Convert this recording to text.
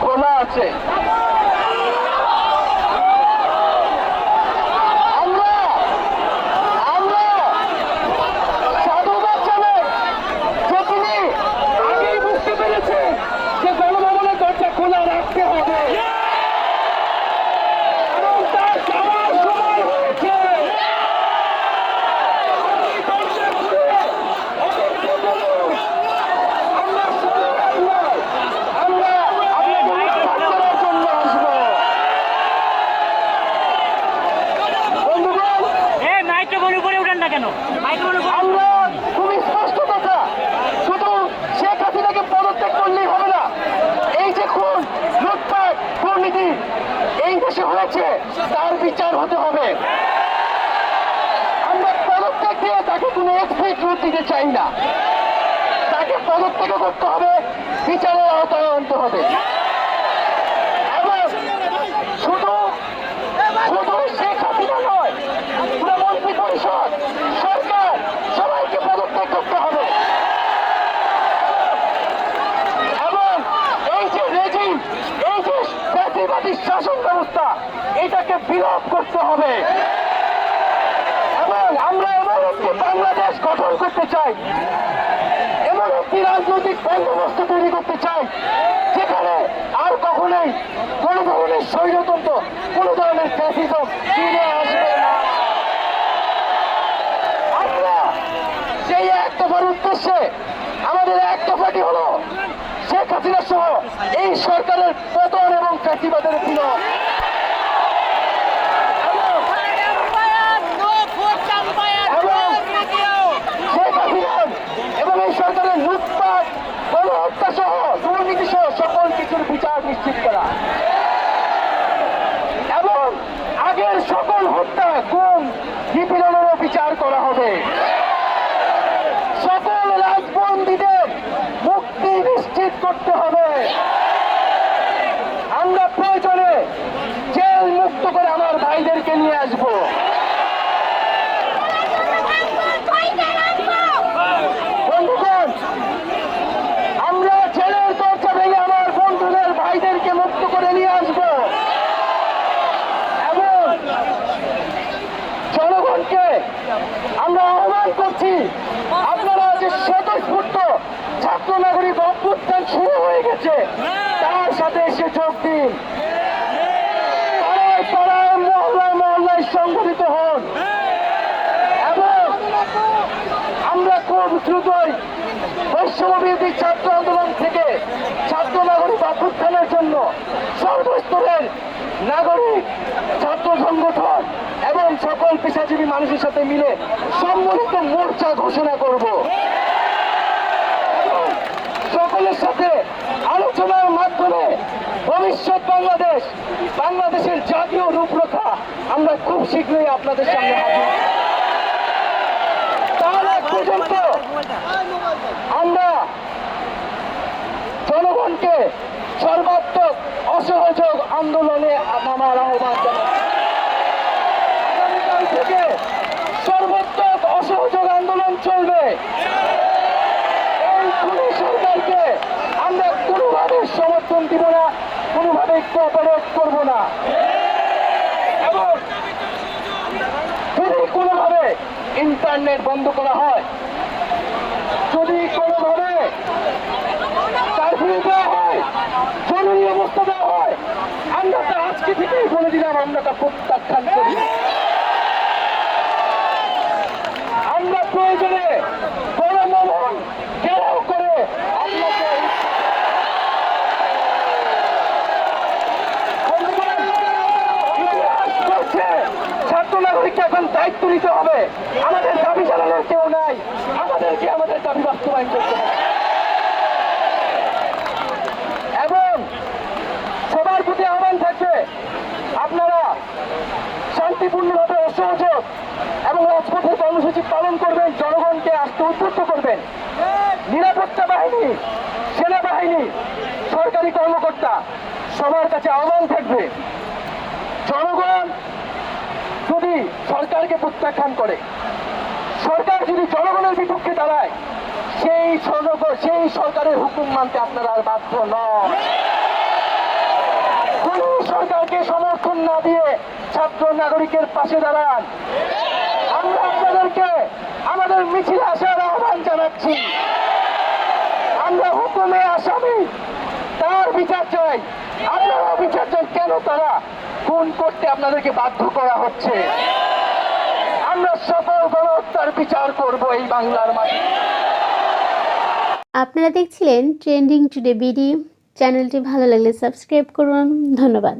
খোলা আছে। খুবই স্পষ্ট কথা, শুধু শেখ হাসিনাকে পদত্যাগ করলেই হবে না। এই যে খুন, লুটপাট, দুর্নীতি এই দেশে হয়েছে, তার বিচার হতে হবে। আমরা পদত্যাগ দিয়ে তাকে কোনো এক্সপেক্ট দিতে চাই না। তাকে পদত্যাগ করতে হবে, বিচারের আওতায় আনতে হবে। এবং শুধু শেখ হাসিনা নয়, পুরো মন্ত্রী পরিষদ, সরকার, সবাইকে পদত্যাগ করতে হবে। এবং এই যে রেজিম, এই যে ফ্যাসিবাদী শাসন ব্যবস্থা, এটাকে বিলোপ করতে হবে। এবং আমরা এমন একটি বাংলাদেশ গঠন করতে চাই, এমন একটি রাজনৈতিক বন্দোবস্ত তৈরি করতে চাই, যেখানে আর কখনোই কোন ধরনের স্বৈরতন্ত্র, কোন ধরনের ফ্যাসিজম ফিরে আসবে না। আমরা সেই এক দফার উদ্দেশ্যে, আমাদের এক দফাটি হলো শেখ হাসিনা সহ এই সরকারের পতন এবং ফ্যাসিবাদের বিলোপ। এবং এই সরকারের লুটপাট, গণহত্যা সহ দুর্নীতি সহ সকল কিছুর বিচার নিশ্চিত করা এবং আগের সকল হত্যা, গুম, নিপীড়নেরও বিচার করা হবে। সকল রাজবন্দীদের মুক্তি নিশ্চিত করতে হবে। আমরা প্রয়োজনে জেল মুক্ত করে আমার ভাইদেরকে নিয়ে আসবো। বন্ধুগণ, আমরা জেলের দরজা ভেঙে আমার বন্ধুদের, ভাইদেরকে মুক্ত করে নিয়ে আসবো এবং জনগণকে আমরা আহ্বান করছি, আপনারা যে স্বতঃস্ফূর্ত ছাত্র নাগরিক অভ্যুত্থান শুরু হয়ে গেছে, তার সাথে এসে যোগ দিন। পাড়ায় পাড়ায়, মহল্লায় মহল্লায় সংগঠিত হন এবং আমরা খুব দ্রুতই বৈষম্যবিরোধী ছাত্র আন্দোলন থেকে ছাত্র নাগরিক অভ্যুত্থানের জন্য সর্বস্তরের নাগরিক, ছাত্র সংগঠন এবং সকল পেশাজীবী মানুষের সাথে মিলে সম্মিলিত মোর্চা ঘোষণা করব। সকলের সাথে আলোচনার মাধ্যমে ভবিষ্যৎ বাংলাদেশ, বাংলাদেশের জাতীয় রূপরেখা আমরা খুব শীঘ্রই আপনাদের সামনে হাজির। তার আগ পর্যন্ত আমরা জনগণকে সর্বাত্মক অসহযোগ আন্দোলনে নামার আহ্বান জানাই। আগামীকাল থেকে সর্বাত্মক অসহযোগ আন্দোলন চলবে। এই খুনি সরকারকে আমরা কোনোভাবে সমর্থন দিব না, কোনোভাবে কোঅপারেট করব না এবং যদি কোনোভাবে ইন্টারনেট বন্ধ করা হয়, যদি কোনোভাবে কারফিউ দেওয়া হয়, জরুরি অবস্থা দেওয়া হয়, আমরা তা আজকে থেকেই বলে দিলাম, আমরা তা প্রত্যাখ্যান করি। আমরা প্রয়োজনে গণভবন ঘেরাও করে আপনাকে ছাত্র নাগরিককে এখন দায়িত্ব নিতে হবে। আমাদের দাবি জানানোর কেউ নাই, আমাদেরকে আমাদের দাবি বাস্তবায়ন করতে হবে এবং সবার প্রতি আহ্বান থাকবে, আপনারা শান্তিপূর্ণভাবে অসহযোগ এবং রাজপথে কর্মসূচি পালন করবেন, জনগণকে আসতে উদ্বুদ্ধ করবেন। নিরাপত্তা বাহিনী, সেনাবাহিনী, সরকারি কর্মকর্তা সবার কাছে আহ্বান থাকবে, জনগণ যদি সরকারকে প্রত্যাখ্যান করে, সরকার যদি জনগণের বিপক্ষে দাঁড়ায়, সেই সরকারের হুকুম মানতে আপনারা আর বাধ্য নন। সরকারকে সমর্থন না দিয়ে ছাত্র নাগরিকের পাশে দাঁড়ান। আমরা আপনাদেরকে আমাদের মিছিলে আসার আহ্বান জানাচ্ছি। আমরা হুকুমে আসামি, তার বিচার চাই। আপনারাও বিচার চাই, কেন তারা খুন করতে আপনাদেরকে বাধ্য করা হচ্ছে। আমরা সকল গণহত্যার বিচার করব এই বাংলার মাটি। আপনারা দেখছিলেন ট্রেন্ডিং টুডে বিডি। চ্যানেলটি ভালো লাগলে সাবস্ক্রাইব করুন। ধন্যবাদ।